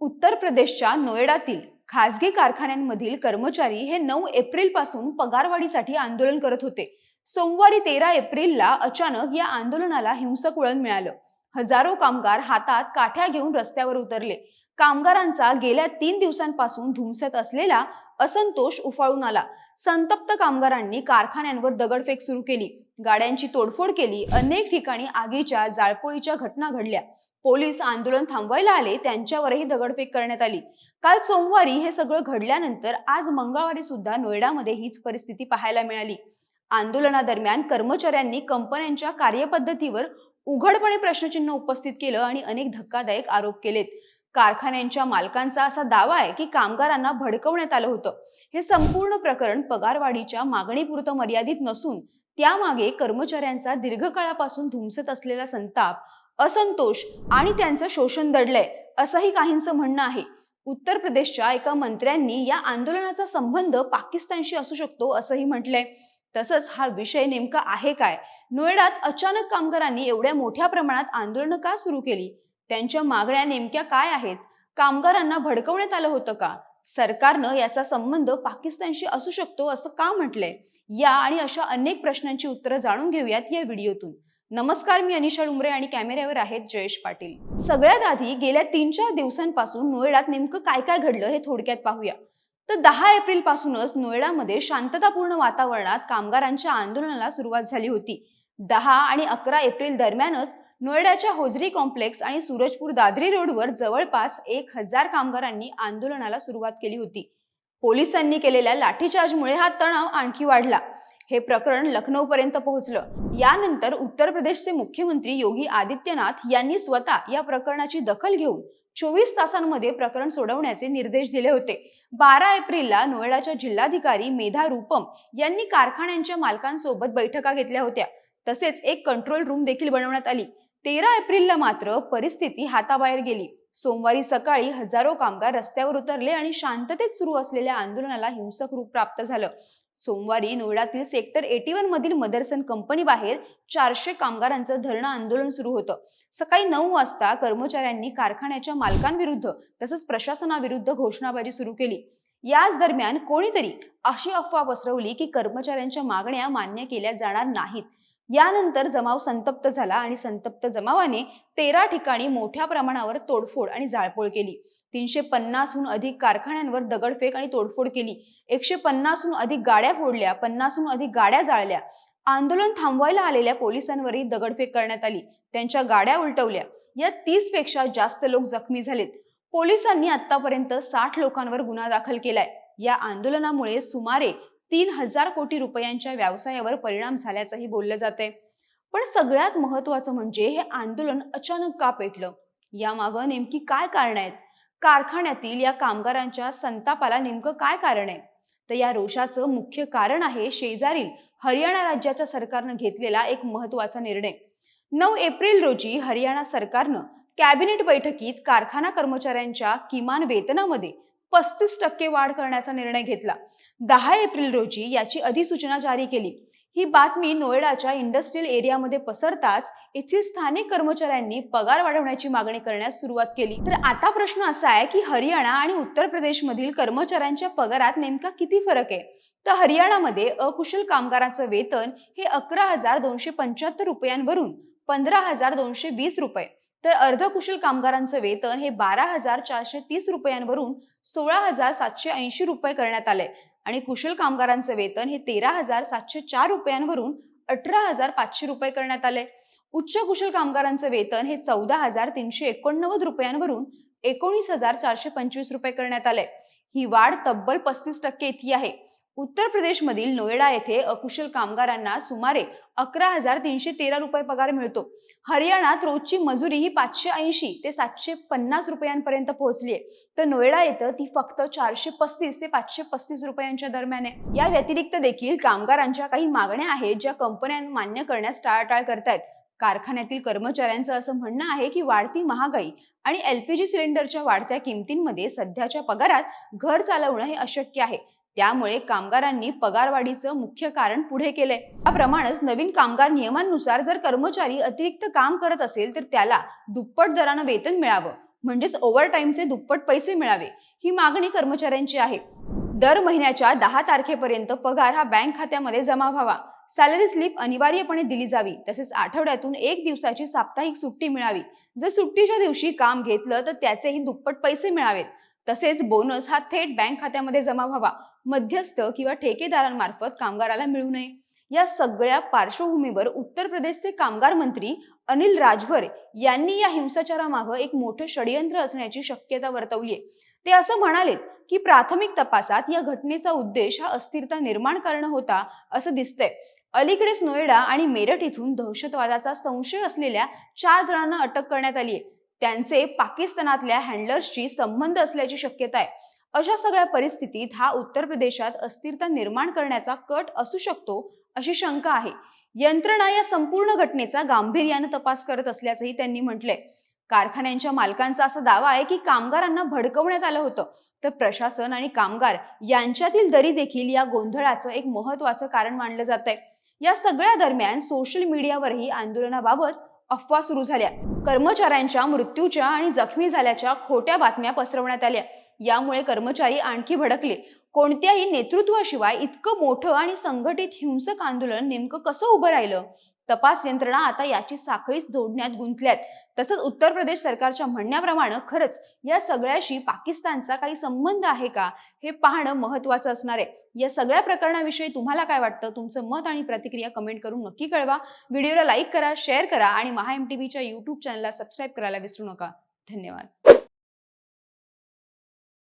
उत्तर प्रदेशच्या नोएडातील खासगी कारखान्यांमधील कर्मचारी हे 9 एप्रिल पासून पगारवाढीसाठी आंदोलन करत होते। सोमवारी 13 एप्रिलला अचानक या आंदोलनाला हिंसक वळण मिळालं। हजारो कामगार हातात काठ्या घेऊन रस्त्यावर उतरले। कामगारांचा गेल्या 3 दिवसांपासून धुमसत असलेला असंतोष उफाळून आला। संतप्त कामगारांनी कारखान्यांवर दगडफेक सुरू केली, गाड्यांची तोडफोड केली, अनेक ठिकाणी आगीच्या जाळपोळीच्या घटना घडल्या। पोलीस आंदोलन थांबवायला आले, त्यांच्यावरही दगडफेक करण्यात आली। काल सोमवारी हे सगळं घडल्यानंतर आज मंगळवारी सुद्धा नोएडामध्ये हीच परिस्थिती पाहायला मिळाली। आंदोलनादरम्यान कर्मचाऱ्यांनी कंपन्यांच्या कार्यपद्धतीवर उघडपणे प्रश्नचिन्ह उपस्थित केलं आणि अनेक धक्कादायक आरोप केलेत। कारखान्यांच्या मालकांचा असा दावा आहे की कामगारांना भडकवण्यात आलं होतं। हे संपूर्ण प्रकरण पगारवाढीच्या मागणीपुरतं मर्यादित नसून त्यामागे कर्मचाऱ्यांचा दीर्घकाळापासून धुमसत असलेला संताप, असंतोष आणि त्यांचं शोषण दडलंय, असंही काहींचं म्हणणं आहे। उत्तर प्रदेशच्या एका मंत्र्यांनी या आंदोलनाचा संबंध पाकिस्तानशी असू शकतो असंही म्हटलंय। तसंच हा विषय नेमका आहे काय? नोएडात अचानक कामगारांनी एवढ्या मोठ्या प्रमाणात आंदोलनं का सुरू केली? त्यांच्या मागण्या नेमक्या काय आहेत? कामगारांना भडकवण्यात आलं होतं का? सरकारनं याचा संबंध पाकिस्तानशी असू शकतो असं का म्हटलंय? या आणि अशा अनेक प्रश्नांची उत्तरं जाणून घेऊयात या व्हिडिओतून। नमस्कार, मी अनिशा डुमरे आणि कॅमेऱ्यावर आहेत जयेश पाटील। सगळ्यात आधी गेल्या 3-4 दिवसांपासून नोएडात नेमकं काय काय घडलं हे थोडक्यात पाहूया। तर 10 एप्रिल पासूनच नोएडामध्ये शांततापूर्ण वातावरणात कामगारांच्या आंदोलनाला सुरुवात झाली होती। 10 आणि 11 एप्रिल दरम्यानच नोएडाच्या होजरी कॉम्प्लेक्स आणि सूरजपूर दादरी रोडवर जवळपास 1000 कामगारांनी आंदोलनाला सुरुवात केली होती। पोलिसांनी केलेल्या लाठीचार्जमुळे हा तणाव आणखी वाढला। हे प्रकरण लखनौपर्यंत पोहोचलं। यानंतर उत्तर प्रदेशचे मुख्यमंत्री योगी आदित्यनाथ यांनी स्वतः या प्रकरणाची दखल घेऊन 24 तासांमध्ये प्रकरण सोडवण्याचे निर्देश दिले होते। 12 एप्रिलला नोएडाच्या जिल्हाधिकारी मेधा रूपम यांनी कारखान्यांच्या मालकांसोबत बैठका घेतल्या होत्या। तसेच एक कंट्रोल रूम देखील बनवण्यात आली। 13 एप्रिलला मात्र परिस्थिती हाताबाहेर गेली। सोमवारी सकाळी हजारो कामगार रस्त्यावर उतरले आणि शांततेत सुरू असलेल्या आंदोलनाला हिंसक रूप प्राप्त झालं। सोमवारी नोएडातील सेक्टर 81 मधील मदरसन कंपनी बाहेर 400 कामगारांचं धरणं आंदोलन सुरू होतं। सकाळी 9 वाजता कर्मचाऱ्यांनी कारखान्याच्या मालकांविरुद्ध तसंच प्रशासनाविरुद्ध घोषणाबाजी सुरू केली। याच दरम्यान कोणीतरी अशी अफवा पसरवली की कर्मचाऱ्यांच्या मागण्या मान्य केल्या जाणार नाहीत। यानंतर जमाव संतप्त झाला आणि संतप्त जमावाने 13 ठिकाणी मोठ्या प्रमाणावर तोडफोड आणि जाळपोळ केली। 350हून अधिक कारखान्यांवर दगडफेक आणि तोडफोड केली। 150हून अधिक गाड्या फोडल्या, 50हून अधिक गाड्या जाळल्या। आंदोलन थांबवायला आलेल्या पोलिसांवरही दगडफेक करण्यात आली, त्यांच्या गाड्या उलटवल्या। यात 30 पेक्षा जास्त लोक जखमी झालेत। पोलिसांनी आतापर्यंत 60 लोकांवर गुन्हा दाखल केलाय। या आंदोलनामुळे सुमारे 3000 कोटी रुपयांच्या व्यवसायावर परिणाम झाल्याचंही बोललं जातंय। पण सगळ्यात महत्त्वाचं म्हणजे हे आंदोलन अचानक का पेटलं? यामागं नेमकी काय कारण आहेत? कारखान्यातील या कामगारांच्या संतापाला नेमकं काय कारण आहे? तर या रोषाचं मुख्य कारण आहे शेजारील हरियाणा राज्याच्या सरकारनं घेतलेला एक महत्त्वाचा निर्णय। 9 एप्रिल रोजी हरियाणा सरकारनं कॅबिनेट बैठकीत कारखाना कर्मचाऱ्यांच्या किमान वेतनामध्ये 35% वाढ करण्याचा निर्णय घेतला। 10 एप्रिल रोजी याची अधिसूचना जारी केली। ही बातमी नोएडाच्या इंडस्ट्रियल एरियामध्ये पसरताच येथील स्थानिक कर्मचाऱ्यांनी पगार वाढवण्याची मागणी करण्यास सुरुवात केली। तर आता प्रश्न असा आहे की हरियाणा आणि उत्तर प्रदेशमधील कर्मचाऱ्यांच्या पगारात नेमका किती फरक आहे? तर हरियाणामध्ये अकुशल कामगारांचं वेतन हे 11,275 रुपयांवरून 15,220 रुपये, तर अर्धकुशल कामगारांचं वेतन हे 12,430 रुपयांवरून 16,780 रुपये करण्यात आलंय आणि कुशल कामगारांचं वेतन हे 13,704 रुपयांवरून 18,500 रुपये करण्यात आले। उच्च कुशल कामगारांचं वेतन हे 14,389 रुपयांवरून 19,425 रुपये करण्यात आले। ही वाढ तब्बल 35% इतकी आहे। उत्तर प्रदेशमधील नोएडा येथे अकुशल कामगारांना सुमारे 11,313 रुपये पगार मिळतो। हरियाणात रोजची मजुरी ही 580 ते 750 रुपयांपर्यंत पोहोचली आहे, तर नोएडा येथे ती फक्त 435 ते 535 रुपयांच्या दरम्यान आहे। या व्यतिरिक्त देखील कामगारांच्या काही मागण्या आहेत ज्या कंपन्या मान्य करण्यास टाळाटाळ करतायत। कारखान्यातील कर्मचाऱ्यांचं असं म्हणणं आहे की वाढती महागाई आणि LPG सिलेंडरच्या वाढत्या किमतींमध्ये सध्याच्या पगारात घर चालवणं हे अशक्य आहे। त्यामुळे कामगारांनी पगारवाढीचं मुख्य कारण पुढे केलंय। त्याप्रमाणेच नवीन कामगार नियमांनुसार जर कर्मचारी अतिरिक्त काम करत असेल तर त्याला दुप्पट दरानं वेतन मिळावं म्हणजेच ओव्हरटाईमचे दुप्पट पैसे मिळावे, ही मागणी कर्मचाऱ्यांची आहे. दर महिन्याच्या 10 तारखेपर्यंत पगार हा बँक खात्यामध्ये जमा व्हावा, सॅलरी स्लिप अनिवार्यपणे दिली जावी, तसेच आठवड्यातून 1 दिवसाची साप्ताहिक सुट्टी मिळावी. जर सुट्टीच्या दिवशी काम घेतलं तर त्याचेही दुप्पट पैसे मिळावेत. तसेच बोनस हा थेट बँक खात्यामध्ये जमा व्हावा, मध्यस्थ किंवा ठेकेदारांमार्फत कामगाराला मिळू नये. या सगळ्या पार्श्वभूमीवर उत्तर प्रदेशचे कामगार मंत्री अनिल राजभर यांनी या हिंसाचारामागे एक मोठे षडयंत्र असण्याची शक्यता वर्तवली आहे. ते असं म्हणालेत की प्राथमिक तपासात या घटनेचा उद्देश हा अस्थिरता निर्माण करणं होता असं दिसतंय. अलीकडेच नोएडा आणि मेरठ इथून दहशतवादाचा संशय असलेल्या 4 जणांना अटक करण्यात आली आहे. त्यांचे पाकिस्तानातल्या हँडलर्सशी संबंध असल्याची शक्यता आहे. अशा सगळ्या परिस्थितीत हा उत्तर प्रदेशात अस्थिरता निर्माण करण्याचा कट असू शकतो अशी शंका आहे. यंत्रणा या संपूर्ण घटनेचा गांभीर्याने तपास करत असल्याचंही त्यांनी म्हटलंय. कारखान्यांच्या मालकांचा असा दावा आहे की कामगारांना भडकवण्यात आलं होतं, तर प्रशासन आणि कामगार यांच्यातील दरी देखील या गोंधळाचं एक महत्त्वाचं कारण मानलं जात आहे. या सगळ्या दरम्यान सोशल मीडियावरही आंदोलनाबाबत अफवा सुरू झाल्या. कर्मचाऱ्यांच्या मृत्यूच्या आणि जखमी झाल्याच्या खोट्या बातम्या पसरवण्यात आल्या. यामुळे कर्मचारी आणखी भडकले. कोणत्याही नेतृत्वाशिवाय इतकं मोठं आणि संघटित हिंसक आंदोलन नेमकं कसं उभं राहिलं? तपास यंत्रणा आता याची साखळी जोडण्यात गुंतल्यात. तसंच उत्तर प्रदेश सरकारच्या म्हणण्याप्रमाणे खरंच या सगळ्याशी पाकिस्तानचा काही संबंध आहे का, हे पाहणं महत्त्वाचं असणार आहे. या सगळ्या प्रकरणाविषयी तुम्हाला काय वाटतं? तुमचं मत आणि प्रतिक्रिया कमेंट करून नक्की कळवा. व्हिडिओला लाईक करा, शेअर करा आणि महा MTVच्या YouTube चॅनलला सबस्क्राईब करायला विसरू नका. धन्यवाद.